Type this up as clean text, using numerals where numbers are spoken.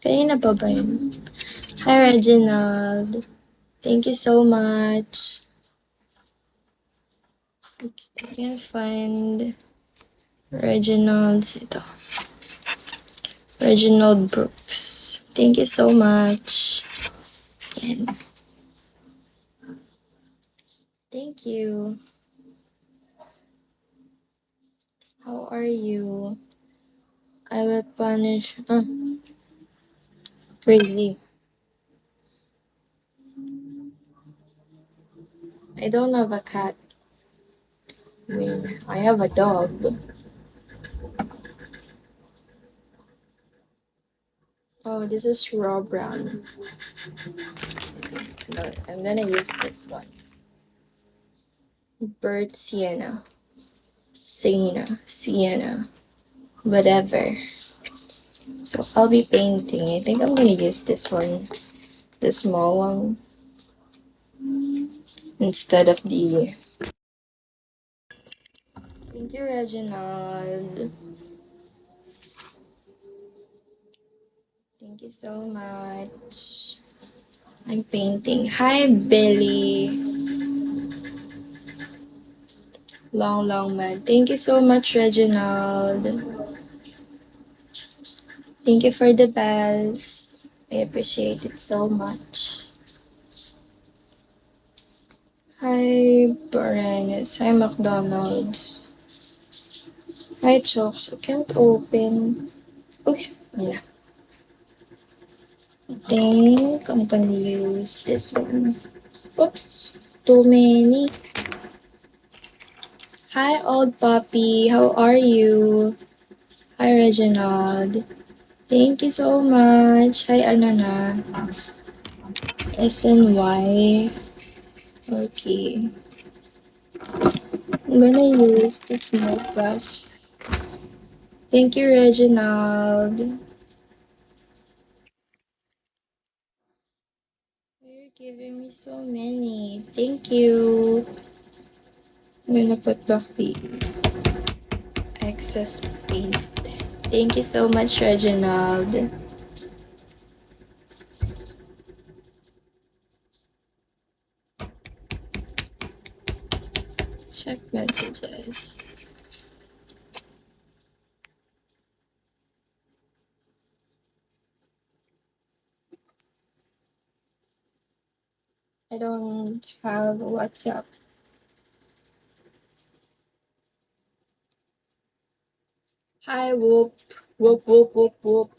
Kanina pa ba yun? Hi, Reginald. Thank you so much. I can't find Reginald's ito. Reginald Brooks. Thank you so much. Yan. Thank you. How are you? I will punish. Crazy. I don't have a cat. I mean, I have a dog. Oh, this is raw brown. No, I'm gonna use this one. Bird Sienna. Sienna. Whatever. So I'll be painting. I think I'm gonna use this one. The small one. Instead of the. Thank you, Reginald. Thank you so much. I'm painting. Hi, Billy. Long man. Thank you so much, Reginald. Thank you for the bells. I appreciate it so much. Hi, Barenes. Hi, McDonald's. Hi, Chokes. I can't open. Oh, yeah. I think I'm gonna use this one. Oops, too many. Hi, old puppy. How are you? Hi, Reginald. Thank you so much. Hi, ano na? SNY. Okay. I'm gonna use the small brush. Thank you, Reginald. You're giving me so many. Thank you. I'm gonna put back the excess paint. Thank you so much, Reginald. Check messages. I don't have WhatsApp. Hi, whoop, whoop, whoop, whoop, whoop.